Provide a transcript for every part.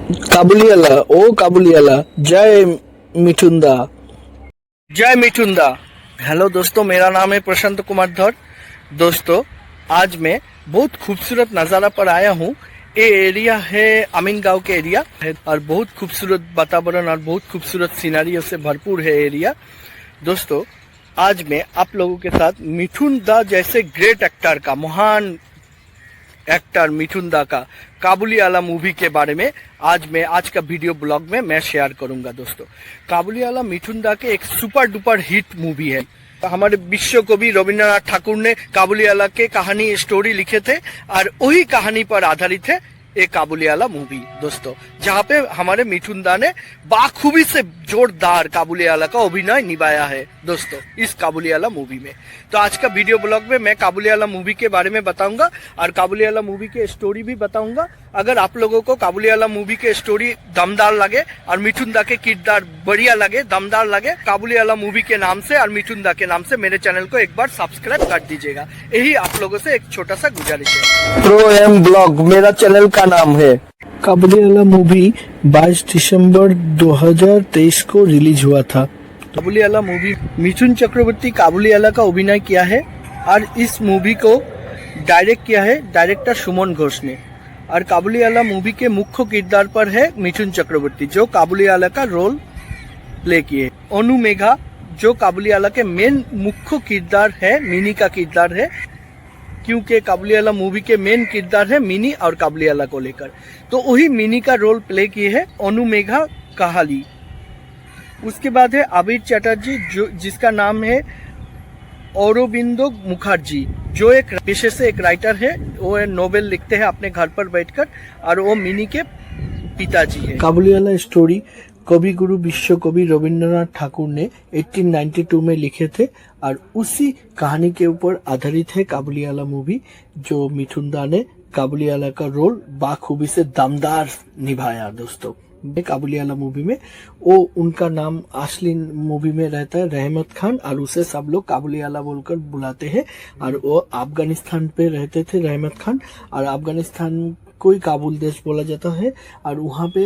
কাবুলিওয়ালা ও কাবুলিওয়ালা जय मिठुंदा जय मिठुंदा। हेलो दोस्तों, मेरा नाम है प्रशांत कुमार धर। दोस्तों, आज मैं बहुत खूबसूरत नज़ारा पर आया हूँ। ये एरिया है अमीन गांव के एरिया है और बहुत खूबसूरत वातावरण और बहुत खूबसूरत सीनरियों से भरपूर है एरिया। दोस्तों, आज मैं आप लोगों के साथ मिठुन दा जैसे ग्रेट एक्टर का, महान एक्टर मिठुन दा का काबुलिवाला मूवी के बारे में आज का वीडियो ब्लॉग में मैं शेयर करूंगा। दोस्तों, काबुलिवाला मिठुन दा के एक सुपर डुपर हिट मूवी है। हमारे विश्व कवि रविंद्रनाथ ठाकुर ने काबुलिवाला के कहानी स्टोरी लिखे थे और वही कहानी पर आधारित है एक काबुलिवाला मूवी। दोस्तों, जहाँ पे हमारे मिठुन दा ने बाखूबी से जोरदार काबुलिवाला का अभिनय निभाया है। दोस्तों, इस काबुलिवाला मूवी में तो आज का वीडियो ब्लॉग में मैं काबुलिवाला मूवी के बारे में बताऊंगा और काबुलिवाला मूवी के स्टोरी भी बताऊंगा। अगर आप लोगों को काबुलिवाला मूवी के स्टोरी दमदार लगे और मिठुन दा के किरदार बढ़िया लगे, दमदार लगे, काबुलिवाला मूवी के नाम से और मिठुन दा के नाम से मेरे चैनल को एक बार सब्सक्राइब कर दीजिएगा। यही आप लोगों से एक छोटा सा गुजारिश है। प्रो एम ब्लॉग मेरा चैनल का नाम है। काबुलिवाला मूवी 22 दिसंबर 2023 को रिलीज हुआ था। काबुलिवाला मूवी मिथुन चक्रवर्ती काबुलिवाला का अभिनय किया है और इस मूवी को डायरेक्ट किया है डायरेक्टर सुमन घोष ने। और काबुलिवाला मूवी के मुख्य किरदार पर है मिथुन चक्रवर्ती, जो काबुलिवाला का रोल प्ले किए। अनु मेघा जो काबुलिवाला के मेन मुख्य किरदार है, मिनी का किरदार है, क्योंकि काबुलिवाला मूवी के मेन किरदार है मिनी और काबुलिवाला को लेकर, तो वही मिनी का रोल प्ले किए है अनु मेघा कहाली। उसके बाद है आबिर चटर्जी, जो जिसका नाम है औरोबिंदो मुखर्जी, जो एक पेशे से एक राइटर है। वो नोवेल लिखते हैं अपने घर पर बैठकर और वो मिनी के पिताजी है। काबुलिवाला स्टोरी कवि गुरु विश्व कवि रविंद्रनाथ ठाकुर ने 1892 में लिखे थे और उसी कहानी के ऊपर आधारित है काबुलिवाला मूवी, जो मिठुन दा ने काबुलिवाला का रोल बाखूबी से दमदार निभाया। दोस्तों, काबुलिवाला मूवी में वो उनका नाम असली मूवी में रहता है रहमत खान और उसे सब लोग काबुलिवाला बोलकर बुलाते हैं। और वो अफगानिस्तान पे रहते थे रहमत खान, और अफगानिस्तान कोई काबुल देश बोला जाता है। और वहाँ पे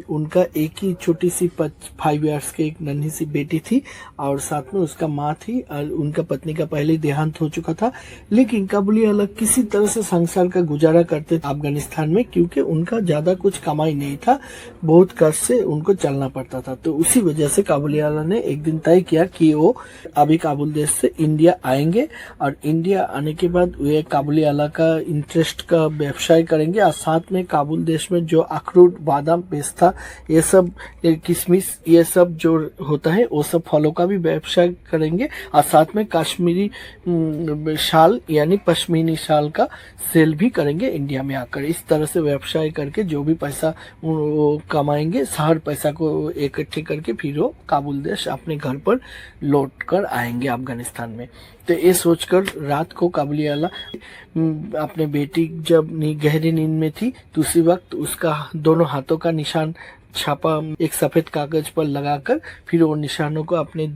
उनका एक ही छोटी सी 5 इयर्स की एक नन्ही सी बेटी थी और साथ में उसका माँ थी और उनका पत्नी का पहले ही देहांत हो चुका था। लेकिन काबुलिवाला किसी तरह से संसार का गुजारा करते थे अफगानिस्तान में, क्योंकि उनका ज्यादा कुछ कमाई नहीं था, बहुत कष्ट से उनको चलना पड़ता था। तो उसी वजह से काबुलिवाला ने एक दिन तय किया कि वो अभी काबुल देश से इंडिया आएंगे और इंडिया आने के बाद वे काबुलिवाला का इंटरेस्ट का व्यवसाय करेंगे और साथ में काबुल देश में जो अखरोट, बादाम, पिस्ता, ये सब, किशमिश, ये सब जो होता है वो सब फलों का भी व्यवसाय करेंगे और साथ में कश्मीरी शाल यानी पश्मीनी शाल का सेल भी करेंगे इंडिया में आकर। इस तरह से व्यवसाय करके जो भी पैसा वो कमाएंगे, हर पैसा को इकट्ठे करके फिर वो काबुल देश अपने घर पर लौट कर आएंगे अफगानिस्तान में। तो ये सोचकर रात को काबुलिवाला अपने बेटी जब गहरी नींद में थी तो उसी वक्त उसका दोनों हाथों का निशान छापा एक सफेद कागज पर लगाकर, फिर वो निशानों को अपने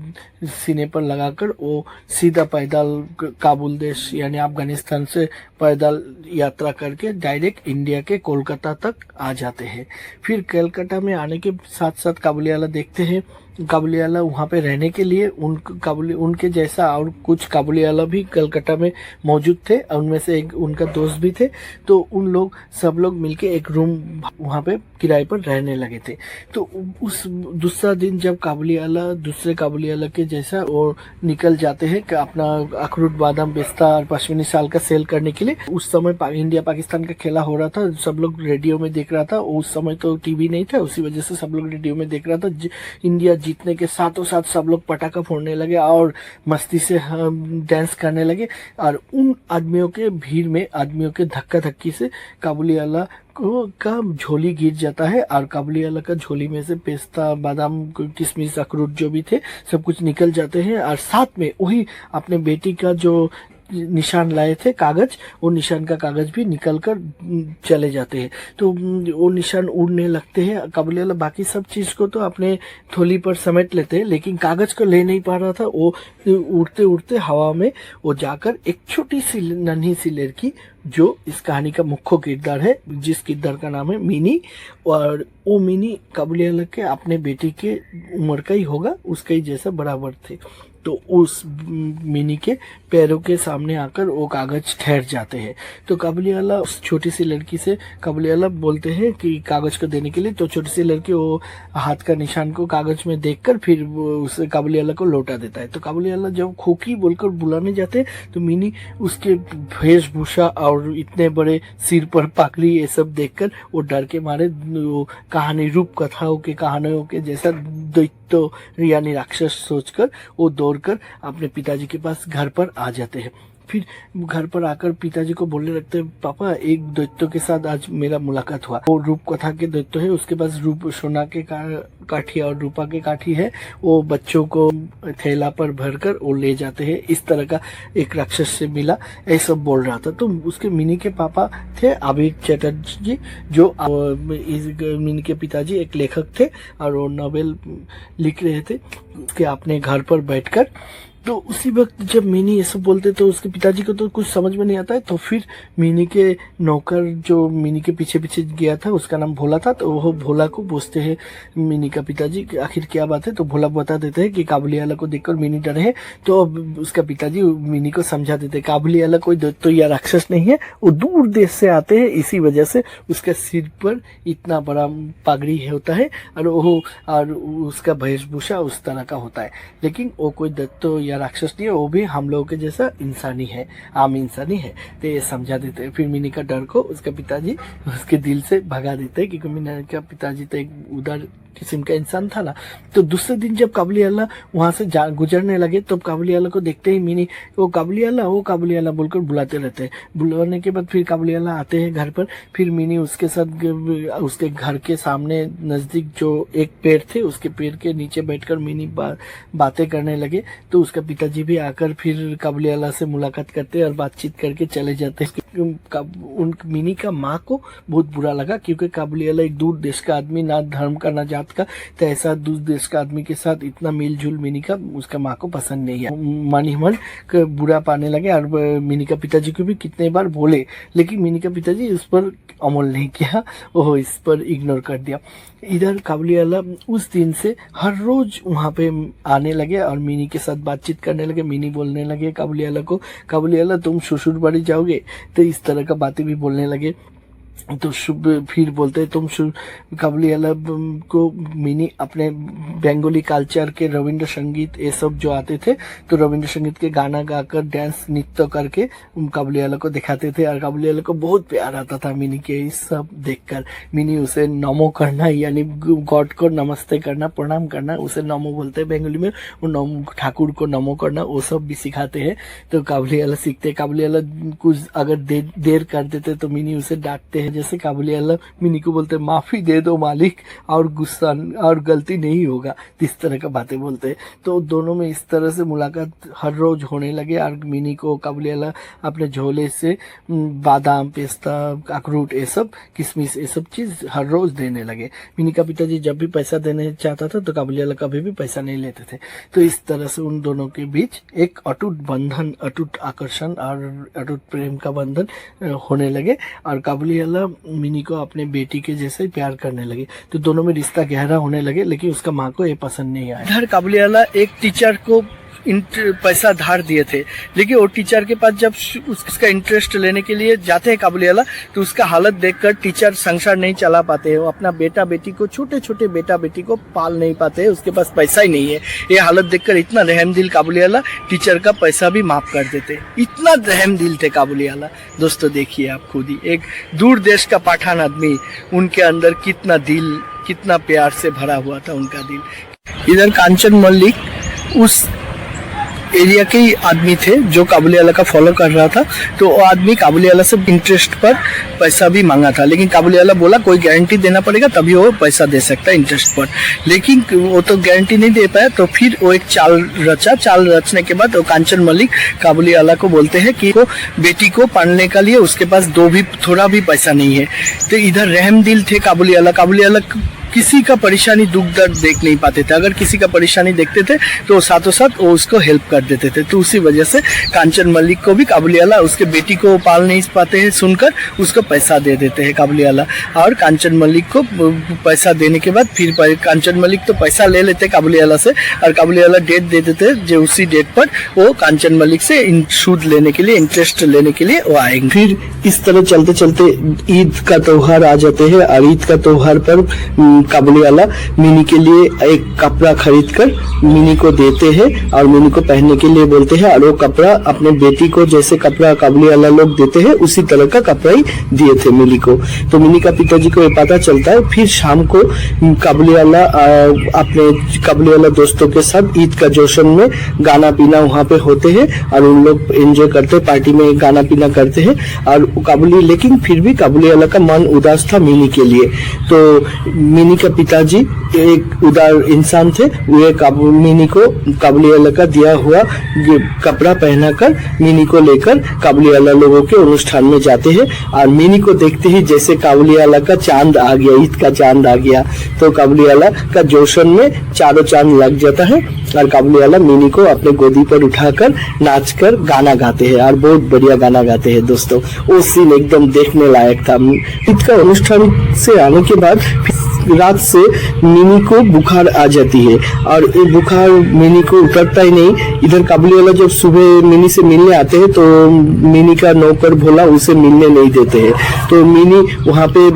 सीने पर लगाकर वो सीधा पैदल काबुल देश यानी अफगानिस्तान से पैदल यात्रा करके डायरेक्ट इंडिया के कोलकाता तक आ जाते हैं। फिर कोलकाता में आने के साथ साथ काबुलिवाला देखते हैं काबुलिवाला वहाँ पे रहने के लिए उनके जैसा और कुछ काबुलिवाला भी कलकत्ता में मौजूद थे, उनमें से एक उनका दोस्त भी थे। तो उन लोग सब लोग मिलके एक रूम वहाँ पे किराए पर रहने लगे थे। तो उस दूसरा दिन जब काबुलिवाला दूसरे काबुलिवाला के जैसा वो निकल जाते हैं कि अपना अखरोट, बादाम, पिस्ता और पश्मीनी शाल का सेल करने के लिए, उस समय इंडिया पाकिस्तान का खेला हो रहा था, सब लोग रेडियो में देख रहा था। उस समय तो टीवी नहीं था, उसी वजह से सब लोग रेडियो में देख रहा था। इंडिया जीतने के साथों साथ सब लोग पटाखा फोड़ने लगे और मस्ती से डांस करने लगे और उन आदमियों के भीड़ में, आदमियों के धक्का धक्की से काबुलिवाला का झोली गिर जाता है और काबुलिवाला का झोली में से पिस्ता, बादाम, किशमिश, अखरोट जो भी थे सब कुछ निकल जाते हैं। और साथ में वही अपने बेटी का जो निशान लाए थे कागज, वो निशान का कागज भी निकल कर चले जाते हैं। तो वो निशान उड़ने लगते हैं। काबुलिवाला बाकी सब चीज को तो अपने थोली पर समेट लेते हैं, लेकिन कागज को ले नहीं पा रहा था। वो उड़ते उड़ते हवा में वो जाकर एक छोटी सी नन्ही सी लड़की, जो इस कहानी का मुख्य किरदार है, जिस किरदार का नाम है मिनी, और वो मिनी काबुलिवाला के अपने बेटी के उम्र का ही होगा, उसका ही जैसा बराबर थे। तो उस मिनी के पैरों के सामने आकर वो कागज ठहर जाते हैं। तो काबुलिवाला उस छोटी सी लड़की से काबुलिवाला बोलते हैं कि कागज को देने के लिए। तो छोटी सी लड़की वो हाथ का निशान को कागज में देखकर फिर उस काबुलिवाला को लौटा देता है। तो काबुलिवाला जब खोकी बोलकर बुलाने जाते हैं तो मिनी उसके वेशभूषा और इतने बड़े सिर पर पगड़ी ये सब देखकर वो डर के मारे वो कहानी रूप कथाओं के कहानियों के जैसा दैत्य यानी राक्षस सोचकर वो दौड़कर अपने पिताजी के पास घर पर आ जाते हैं। फिर घर पर आकर पिताजी को बोलने लगते हैं, पापा एक दैत्य के साथ आज मेरा मुलाकात हुआ। वो रूप कथा के दैत्य है, उसके पास रूप सोना के काठी और रूपा के काठी है। वो बच्चों को थैला पर भरकर वो ले जाते हैं। इस तरह का एक राक्षस से मिला, ऐसा बोल रहा था। तो उसके मिनी के पापा थे आबिर चटर्जी, जो मिनी के पिताजी एक लेखक थे और वो नॉवेल लिख रहे थे कि अपने घर पर बैठकर। तो उसी वक्त जब मिनी ये सब बोलते तो उसके पिताजी को तो कुछ समझ में नहीं आता है। तो फिर मिनी के नौकर जो मिनी के पीछे पीछे गया था, उसका नाम भोला था, तो वो भोला को पूछते हैं मिनी का पिताजी आखिर क्या बात है। तो भोला बता देते हैं कि काबुलिवाला को देखकर मिनी डरे है। तो अब उसका पिताजी मिनी को समझा देते हैं काबुलिवाला कोई दैत्य या राक्षस नहीं है, वो दूर देश से आते हैं, इसी वजह से उसके सिर पर इतना बड़ा पगड़ी होता है और उसका वेशभूषा उस तरह का होता है। लेकिन वो कोई दैत्य या राक्षस नहीं है, वो भी हम लोगों के जैसा इंसानी है, आम इंसानी है। तो ये समझा देते हैं। फिर मिनी का डर को उसके पिताजी उसके दिल से भगा देते हैं, क्योंकि मिनी का पिताजी तो एक उदार किस्म का इंसान था ना। तो दूसरे दिन जब काबुलिवाला वहां से गुजरने लगे तो काबुलिवाला को देखते ही मिनी वो काबुलिवाला बोलकर बुलाते रहते हैं। बुलाने के बाद फिर काबुलिवाला आते हैं घर पर। फिर मिनी उसके साथ उसके घर के सामने नजदीक जो एक पेड़ थे, उसके पेड़ के नीचे बैठकर मिनी बातें करने लगे। तो उसका पिताजी भी आकर फिर काबुलिवाला से मुलाकात करते और बातचीत करके चले जाते हैं। उन मिनी का माँ को बहुत बुरा लगा, क्योंकि काबुलिवाला एक दूर देश का आदमी, ना धर्म का ना जात का, तो ऐसा दूसरे देश का आदमी के साथ इतना मिलजुल मिनी का उसका माँ को पसंद नहीं है। मन ही मन बुरा पाने लगे और मिनी का पिताजी को भी कितने बार बोले, लेकिन मिनी का पिताजी इस पर अमल नहीं किया, वो इस पर इग्नोर कर दिया। इधर काबुलिवाला उस दिन से हर रोज वहां पे आने लगे और मिनी के साथ बातचीत करने लगे। मिनी बोलने लगे काबुलिवाला को, काबुलिवाला तुम ससुर बाड़ी जाओगे, तो इस तरह का बातें भी बोलने लगे। तो फिर बोलते तुम काबुलिवाला को मिनी अपने बंगाली कल्चर के रविंद्र संगीत ये सब जो आते थे, तो रविंद्र संगीत के गाना गाकर डांस नृत्य करके काबुलिवाला को दिखाते थे। और काबुलिवाला को बहुत प्यार आता था मिनी के इस सब देखकर। मिनी उसे नमो करना यानी गॉड को नमस्ते करना, प्रणाम करना, उसे नमो बोलते हैं बंगाली में, वो नमो ठाकुर को नमो करना, वो सब भी सिखाते हैं। तो काबुलिवाला सीखते। काबुलिवाला कुछ अगर देर कर देते तो मिनी उसे डांटते हैं। जैसे काबुलिवाला मिनी को बोलते माफी दे दो मालिक, और गुस्सा और गलती नहीं होगा, इस तरह का बातें बोलते हैं। तो दोनों में इस तरह से मुलाकात हर रोज होने लगे। और मिनी को काबुलिवाला अपने झोले से बादाम, पिस्ता, अखरोट, ये सब किशमिश, ये सब चीज हर रोज देने लगे। मिनी का पिताजी जब भी पैसा देने चाहता था तो काबुलिवाला कभी भी पैसा नहीं लेते थे। तो इस तरह से उन दोनों के बीच एक अटूट बंधन, अटूट आकर्षण और अटूट प्रेम का बंधन होने लगे। और काबुलिवाला मिनी को अपने बेटी के जैसे ही प्यार करने लगे। तो दोनों में रिश्ता गहरा होने लगे, लेकिन उसका माँ को ये पसंद नहीं आया। इधर काबुलिवाला एक टीचर को पैसा धार दिए थे, लेकिन वो टीचर के पास जब उसका इंटरेस्ट लेने के लिए जाते हैं काबुलिवाला, तो उसका हालत देखकर टीचर संसार नहीं चला पाते हैं। वो अपना बेटा बेटी को, छोटे छोटे बेटा बेटी को पाल नहीं पाते हैं, उसके पास पैसा ही नहीं है। ये हालत देखकर इतना रहमदिल काबुलिवाला टीचर का पैसा भी माफ कर देते। इतना रहमदिल थे काबुलिवाला। दोस्तों देखिए आप खुद ही, एक दूर देश का पठान आदमी, उनके अंदर कितना दिल, कितना प्यार से भरा हुआ था उनका दिल। इधर कांचन मल्लिक उस एरिया के ही आदमी थे जो काबुलिवाला का फॉलो कर रहा था। तो वो आदमी काबुलिवाला से इंटरेस्ट पर पैसा भी मांगा था, लेकिन काबुलिवाला बोला कोई गारंटी देना पड़ेगा तभी वो पैसा दे सकता है इंटरेस्ट पर, लेकिन वो तो गारंटी नहीं दे पाया। तो फिर वो एक चाल रचने के बाद वो कांचन मलिक काबुलिवाला को बोलते हैं कि वो बेटी को पालने के लिए उसके पास थोड़ा भी पैसा नहीं है। तो इधर रहमदिल थे काबुलिवाला किसी का परेशानी दुख दर्द देख नहीं पाते थे। अगर किसी का परेशानी देखते थे तो साथों साथ वो उसको हेल्प कर देते थे। तो उसी वजह से कांचन मलिक को भी काबुलिवाला उसके बेटी को पाल नहीं पाते हैं सुनकर उसको पैसा दे देते हैं काबुलिवाला। और कांचन मलिक को पैसा देने के बाद फिर कांचन मलिक तो पैसा ले लेते काबुलिवाला से, और काबुलिवाला डेट दे देते जो उसी डेट पर वो कांचन मलिक से सूद लेने के लिए, इंटरेस्ट लेने के लिए वो आएंगे। फिर इस तरह चलते चलते ईद का त्योहार आ जाते हैं, और ईद का त्योहार पर काबुलिवाला मिनी के लिए एक कपड़ा खरीद कर मिनी को देते हैं और मिनी को पहनने के लिए बोलते हैं, और वो कपड़ा अपने बेटी को जैसे कपड़ा काबुलिवाला लोग देते हैं उसी तरह का कपड़ा ही दिए थे मिनी को। तो मिनी का पिताजी को ये पता चलता है। फिर शाम को काबुलिवाला अपने काबुलिवाला दोस्तों के साथ ईद का जश्न में गाना पीना वहाँ पे होते हैं, और उन लोग एंजॉय करते, पार्टी में गाना पीना करते हैं। और लेकिन फिर भी काबुलिवाला का मन उदास था मिनी के लिए। तो मिनी का पिताजी एक उदार इंसान थे, वे मिनी को काबुलिवाला का दिया हुआ कपड़ा पहनाकर मिनी को लेकर काबुलिवाला लोगों के अनुष्ठान में जाते हैं। और मिनी को देखते ही जैसे काबुलिवाला का चांद आ गया, ईद का चांद आ गया। तो काबुलिवाला का जोशन में चारों चांद लग जाता है, और काबुलिवाला मिनी को अपने गोदी पर उठाकर नाचकर गाना गाते हैं, और बहुत बढ़िया गाना गाते हैं दोस्तों। वो सीन एकदम देखने लायक था। ईद का अनुष्ठान से आने के बाद रात से मिनी को बुखार आ जाती है, और ये बुखार मिनी को उतरता ही नहीं। इधर काबुलिवाला जब सुबह मिनी से मिलने आते हैं तो मिनी का नौकर भोला उसे मिलने नहीं देते हैं। तो मिनी वहाँ पे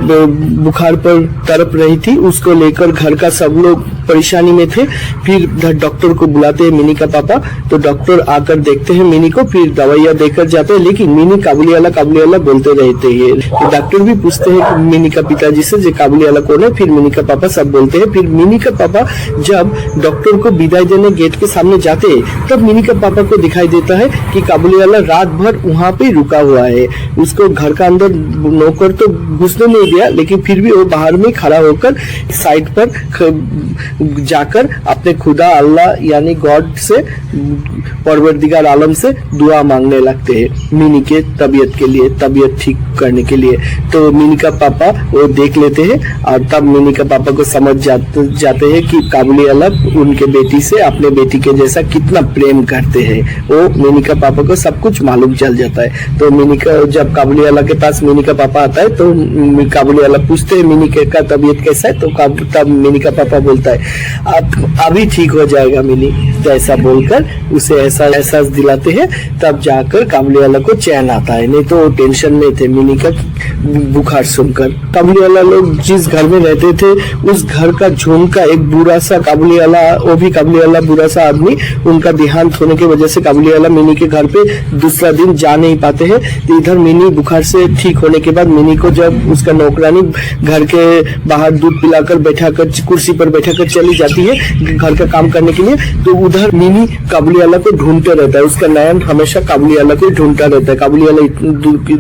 बुखार पर तड़प रही थी, उसको लेकर घर का सब लोग परेशानी में थे। फिर डॉक्टर को बुलाते हैं मिनी का पापा। तो डॉक्टर आकर देखते हैं मिनी को, फिर दवाइयाँ देकर जाते हैं, लेकिन मिनी काबुलिवाला बोलते रहते हैं। तो डॉक्टर भी पूछते हैं मिनी का पिताजी से जो काबुलिवाला कौन है, फिर मिनी का पापा सब बोलते हैं। फिर मिनी का पापा जब डॉक्टर को विदाई देने गेट के सामने जाते हैं तब मिनी का पापा को दिखाई देता है कि काबुलिवाला रात भर वहाँ पे रुका हुआ है। उसको घर का अंदर नौकर तो घुसने नहीं दिया, लेकिन फिर भी वो बाहर में खड़ा होकर साइड पर जाकर अपने खुदा अल्लाह यानी गॉड से, परवरदिगार आलम से दुआ मांगने लगते हैं मिनी के तबीयत के लिए, तबीयत ठीक करने के लिए। तो मिनी का पापा वो देख लेते हैं, और तब मिनी का पापा को समझ जाते हैं कि काबुलिवाला उनके बेटी से अपने बेटी के जैसा कितना प्रेम करते हैं। वो मिनी का पापा को सब कुछ मालूम चल जाता है। तो मिनी का जब काबुलिवाला के पास मिनी का पापा आता है तो काबुलिवाला पूछते हैं मिनी का तबीयत कैसा है। तो तब मिनी का पापा बोलता है अब अभी ठीक हो जाएगा मिनी, जैसा बोलकर उसे ऐसा एहसास दिलाते हैं। तब जाकर काबुलिवाला को चैन आता है, नहीं तो वो टेंशन में थे मिनी का बुखार सुनकर। काबुलिवाला लोग जिस घर में रहते थे उस घर का झुमका एक बुरा सा काबुलिवाला बुरा सा आदमी, उनका देहांत होने की वजह से काबुलिवाला मिनी के घर पे दूसरा दिन जा नहीं पाते हैं। तो इधर मिनी बुखार से ठीक होने के बाद मिनी को जब उसका नौकरानी घर के बाहर दूध पिलाकर बैठाकर कुर्सी पर बैठाकर चली जाती है घर का काम करने के लिए, तो उधर मिनी काबुलिवाला को ढूंढते रहता है। उसका नयन हमेशा काबुलिवाला को ढूंढता रहता है। काबुलिवाला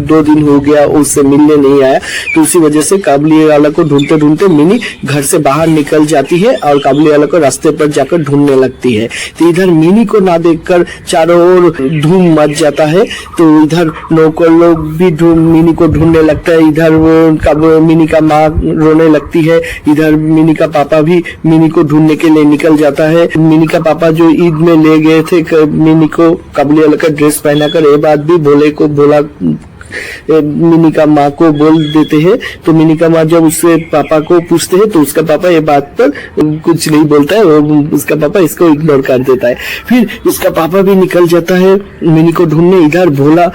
2 दिन हो गया उससे मिलने नहीं आया, तो उसी वजह से काबुलिवाला को ढूंढते ढूंढते मिनी घर से बाहर निकल जाती है और काबुलिवाला को रास्ते पर जाकर ढूंढने लगती है। तो इधर मिनी को ना देखकर चारों ओर धूम मच जाता है। तो इधर नौकर लोग भी मिनी को ढूंढने लगता है, इधर वो मिनी का माँ रोने लगती है, इधर मिनी का पापा भी मिनी को ढूंढने के लिए निकल जाता है। मिनी का पापा जो ईद में ले गए थे मिनी को काबुलिवाला का ड्रेस पहनाकर, ये बात भी भोला मिनी का माँ को बोल देते हैं। तो मिनी का माँ जब उससे पापा को पूछते हैं तो उसका पापा ये बात पर कुछ नहीं बोलता है, उसका पापा इसको इग्नोर कर देता है। फिर उसका पापा भी निकल जाता है मिनी को ढूंढने। इधर भोला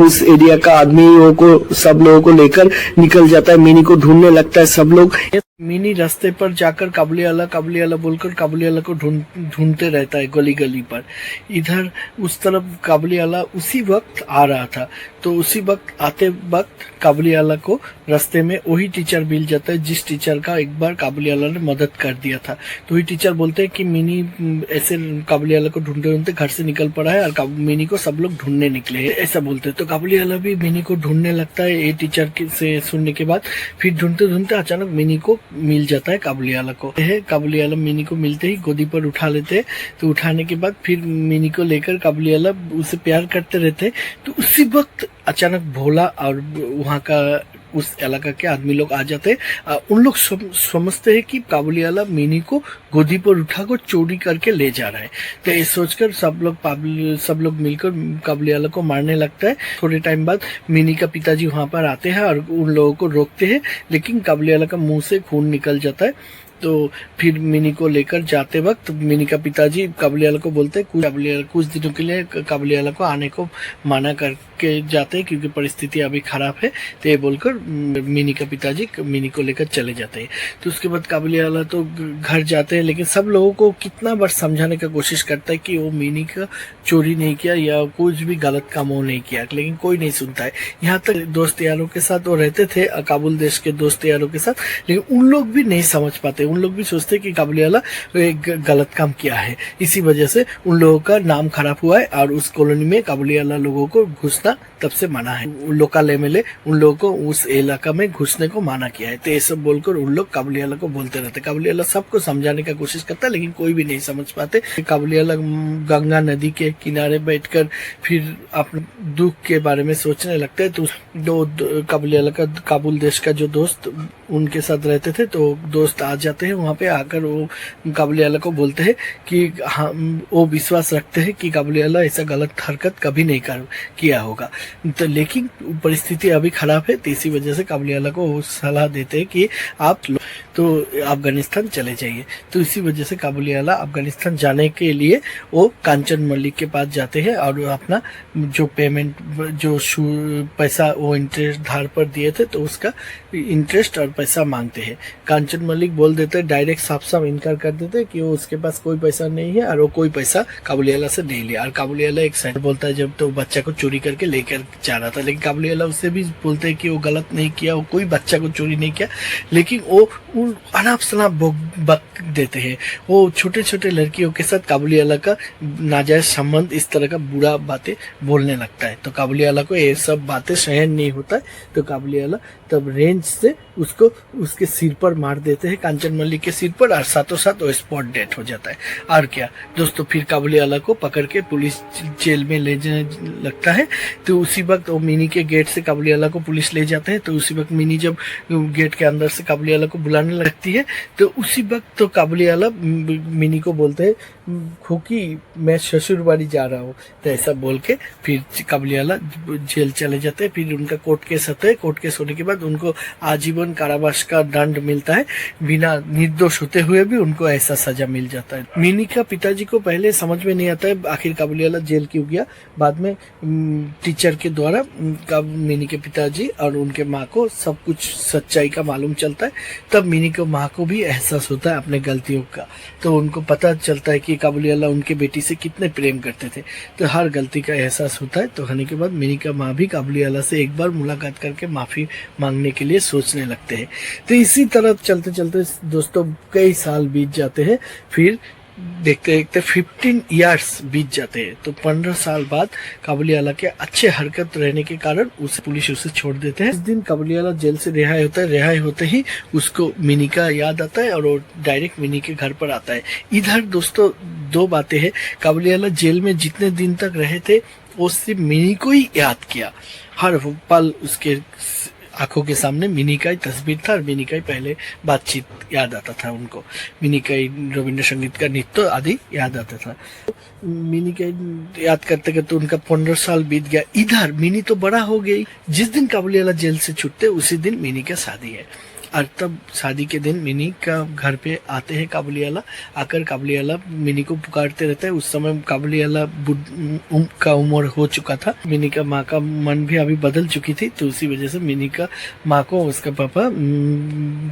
उस एरिया का आदमियों को सब लोगों को लेकर निकल जाता है, मिनी को ढूंढने लगता है सब लोग। मिनी रास्ते पर जाकर काबुलियाला बोलकर काबुलियाला को ढूंढते रहता है गली गली पर। इधर उस तरफ काबुलियाला उसी वक्त आ रहा था, तो उसी वक्त आते वक्त काबुलियाला को रास्ते में वही टीचर मिल जाता है जिस टीचर का एक बार काबुलियाला ने मदद कर दिया था। तो वही टीचर बोलते हैं कि मिनी ऐसे काबुलियाला को ढूंढते ढूंढते घर से निकल पड़ा है और मिनी को सब लोग ढूंढने निकले हैं, ऐसा बोलते हैं। तो काबुलियाला भी मिनी को ढूंढने लगता है ये टीचर से सुनने के बाद। फिर ढूंढते ढूंढते अचानक मिनी को मिल जाता है काबुलियाला को। काबुलियाला मिनी को मिलते ही गोदी पर उठा लेते हैं। तो उठाने के बाद फिर मिनी को लेकर काबुलियाला उसे प्यार करते रहते हैं। तो उसी वक्त अचानक भोला और वहाँ का उस इलाका के आदमी लोग आ जाते हैं। उन लोग समझते हैं कि काबुलियाला मिनी को गोदी पर उठाकर चोरी करके ले जा रहा है। तो ये सोचकर सब लोग मिलकर काबुलियाला को मारने लगता है। थोड़े टाइम बाद मिनी का पिताजी वहां पर आते हैं और उन लोगों को रोकते हैं, लेकिन काबुलियाला का मुंह से खून निकल जाता है। तो फिर मिनी को लेकर जाते वक्त मिनी का पिताजी काबुलियाला को बोलते हैं कुछ दिनों के लिए काबुलियाला को आने को मना करके जाते हैं क्योंकि परिस्थिति अभी खराब है। तो ये बोलकर मिनी का पिताजी मिनी को लेकर चले जाते हैं। तो उसके बाद काबुलियाला तो घर जाते हैं, लेकिन सब लोगों को कितना बार समझाने का कोशिश करता है कि वो मिनी का चोरी नहीं किया या कुछ भी गलत काम वो नहीं किया, लेकिन कोई नहीं सुनता है। यहाँ तक दोस्त यारों के साथ वो रहते थे, काबुल देश के दोस्त यारों के साथ, लेकिन उन लोग भी नहीं समझ पाते। उन लोग भी सोचते कि काबुलियाला गलत काम किया है, इसी वजह से उन लोगों का नाम खराब हुआ है और उस कॉलोनी में काबुलियाला लोगों को घुसना तब से मना है। लोकल एमएलए उन लोगों को उस इलाका में घुसने को मना किया है। तो ये सब बोलकर उन लोग काबुलियाला को बोलते रहते। काबुलियाला सबको समझाने का कोशिश करता है, लेकिन कोई भी नहीं समझ पाते। काबुलियाला गंगा नदी के किनारे बैठकर फिर अपने दुख के बारे में सोचने लगता है। तो काबुलियाला का काबुल देश का जो दोस्त उनके साथ रहते थे, तो दोस्त आ जाते हैं वहां पे। आकर वो काबुलियाला को बोलते हैं कि वो विश्वास रखते हैं कि काबुलियाला ऐसा गलत हरकत कभी नहीं किया होगा। तो लेकिन परिस्थिति अभी खराब है, तो इसी वजह से काबुलियाला को वो सलाह देते हैं कि आप तो अफगानिस्तान चले जाइए। तो इसी वजह से काबुलियाला अफगानिस्तान जाने के लिए वो कांचन मलिक के पास जाते हैं और अपना जो पेमेंट जो पैसा वो इंटरेस्ट धार पर दिए थे, तो उसका इंटरेस्ट और पैसा मांगते हैं। कांचन मलिक बोल देते हैं, डायरेक्ट साफ साफ इनकार कर देते हैं कि वो उसके पास कोई पैसा नहीं है और वो कोई पैसा काबुलियाला से नहीं लिया। और काबुलियाला एक साइड बोलता है जब तो बच्चा को चोरी करके लेकर जा रहा था, लेकिन काबुलियाला उससे भी बोलते हैं कि वो गलत नहीं किया, वो कोई बच्चा को चोरी नहीं किया, लेकिन वो अनाप शनाप बक देते हैं। वो छोटे छोटे लड़कियों के साथ काबुलियाला का नाजायज संबंध, इस तरह का बुरा बातें बोलने लगता है। तो काबुलियाला को ये सब बातें सहन नहीं होता है। तो काबुलियाला तब रेंज से उसको उसके सिर पर मार देते हैं, कांचन मलिक के सिर पर, और साथों साथ वो स्पॉट डेथ हो जाता है। और क्या दोस्तों, फिर काबुलियाला को पकड़ के पुलिस जेल में ले जाने लगता है। तो उसी वक्त वो मिनी के गेट से काबुलियाला को पुलिस ले जाते हैं। तो उसी वक्त मिनी जब गेट के अंदर से काबुलियाला को बुलाने लगती है, तो उसी वक्त तो काबुलियाला मिनी को बोलते हैं खोकी मैं ससुरबाड़ी जा रहा हूँ। तो ऐसा बोल के फिर काबुलियाला जेल चले जाते हैं। फिर उनका कोर्ट केस होता है। कोर्ट केस होने के बाद उनको आजीवन कारावास का दंड मिलता है, बिना निर्दोष होते हुए भी उनको ऐसा सजा मिल जाता है। मिनी का पिताजी को पहले समझ में नहीं आता है आखिर काबुलियाला जेल क्यों गया। बाद में टीचर के द्वारा मिनी के पिताजी और उनके माँ को सब कुछ सच्चाई का मालूम चलता है। तब मिनी को माँ को भी एहसास होता है अपने गलतियों का। तो उनको पता चलता है कि काबुलियाला उनके बेटी से कितने प्रेम करते थे। तो हर गलती का एहसास होता है। तो होने के बाद मिनी का माँ भी काबुलियाला से एक बार मुलाकात करके माफी मांगने के लिए सोचने लगते हैं। तो इसी तरह चलते चलते दोस्तों कई साल बीत जाते हैं। फिर देखते देखते 15 इयर्स बीत जाते हैं। तो 15 साल बाद काबुलियाला के अच्छे हरकत रहने के कारण पुलिस उसे छोड़ देते हैं। इस दिन काबुलियाला जेल से रिहाई होता है। रिहाई होते ही उसको मिनी का याद आता है और वो डायरेक्ट मिनी के घर पर आता है। इधर दोस्तों दो बातें हैं। काबुलियाला जेल में जितने दिन तक रहे थे वो सिर्फ मिनी को ही याद किया। हर पल उसके आंखों के सामने मिनी का ही तस्वीर था और मिनी का ही पहले बातचीत याद आता था उनको। मिनी का ही रविंद्र संगीत का नृत्य आदि याद आता था। मिनी का याद करते करते उनका 15 साल बीत गया। इधर मिनी तो बड़ा हो गई। जिस दिन काबुलियाला जेल से छूटते उसी दिन मिनी का शादी है। और तब शादी के दिन मिनी का घर पे आते हैं काबुलिवाला। आकर काबुलिवाला मिनी को पुकारते रहता है। उस समय काबुलिवाला का उम्र हो चुका था। मिनी का माँ का मन भी अभी बदल चुकी थी, तो उसी वजह से मिनी का माँ को उसका पापा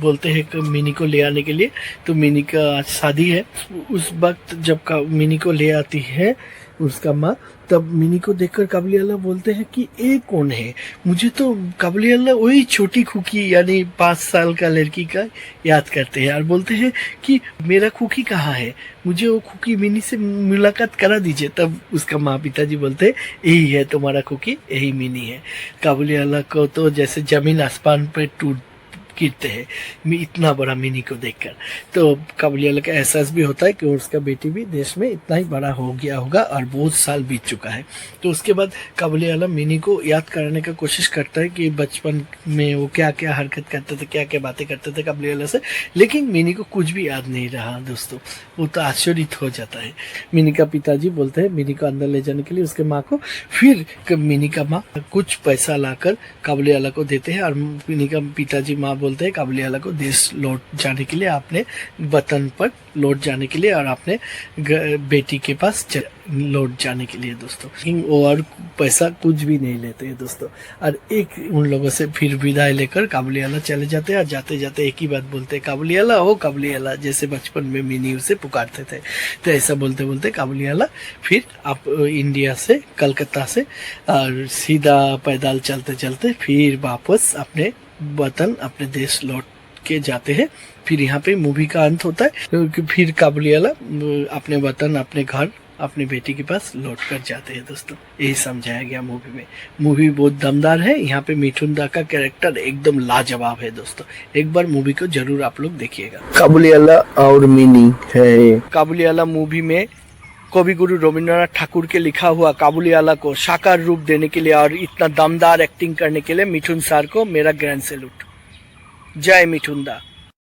बोलते हैं कि मिनी को ले आने के लिए। तो मिनी का आज शादी है। उस वक्त जब मिनी को ले आती है उसका माँ, तब मिनी को देखकर काबुलिवाला बोलते हैं कि ये कौन है। मुझे तो काबुलिवाला वही छोटी खुकी यानी 5 साल का लड़की का याद करते हैं और बोलते हैं कि मेरा खुकी कहाँ है, मुझे वो खुकी मिनी से मुलाकात करा दीजिए। तब उसका माँ पिताजी बोलते हैं यही है तुम्हारा खुकी, यही मिनी है। काबुलिवाला को तो जैसे जमीन आसमान पर टूट गिरते हैं इतना बड़ा मिनी को देखकर। तो काबुलिवाला का एहसास भी होता है कि उसका बेटी भी देश में इतना ही बड़ा हो गया होगा और बहुत साल बीत चुका है। तो उसके बाद काबुलिवाला मिनी को याद कराने का कोशिश करता है कि बचपन में वो क्या क्या हरकत करते थे, क्या क्या बातें करते थे काबुलिवाला से, लेकिन मिनी को कुछ भी याद नहीं रहा दोस्तों। वो तो आश्चर्यित हो जाता है। मिनी का पिताजी बोलते हैं मिनी को अंदर ले जाने के लिए उसके माँ को। फिर मिनी का माँ कुछ पैसा लाकर काबुलिवाला को देते हैं और मिनी का पिताजी माँ बोलते हैं काबुलिवाला को देश लौट जाने के लिए, अपने वतन पर लौट जाने के लिए और अपने बेटी के पास लौट जाने के लिए दोस्तों। वो और पैसा कुछ भी नहीं लेते हैं दोस्तों। और एक उन लोगों से फिर विदाई लेकर काबुलिवाला चले जाते हैं और जाते जाते एक ही बात बोलते हैं, काबुलिवाला हो काबुलिवाला, जैसे बचपन में मिनी उसे पुकारते थे। तो ऐसा बोलते बोलते काबुलिवाला फिर आप इंडिया से, कलकत्ता से और सीधा पैदल चलते चलते फिर वापस अपने वतन, अपने देश लौट के जाते हैं। फिर यहाँ पे मूवी का अंत होता है क्योंकि फिर काबुलिवाला अपने वतन, अपने घर, अपनी बेटी के पास लौट कर जाते हैं दोस्तों। यही समझाया गया मूवी में। मूवी बहुत दमदार है। यहाँ पे मिठुन दा का कैरेक्टर एकदम लाजवाब है दोस्तों। एक बार मूवी को जरूर आप लोग देखिएगा। काबुलिवाला और मिनी है। काबुलिवाला मूवी में कवि गुरु रविंद्रनाथ ठाकुर के लिखा हुआ काबुलिवाला को साकार रूप देने के लिए और इतना दमदार एक्टिंग करने के लिए मिठुन सर को मेरा ग्रैंड सैल्यूट। जय मिठुन दा।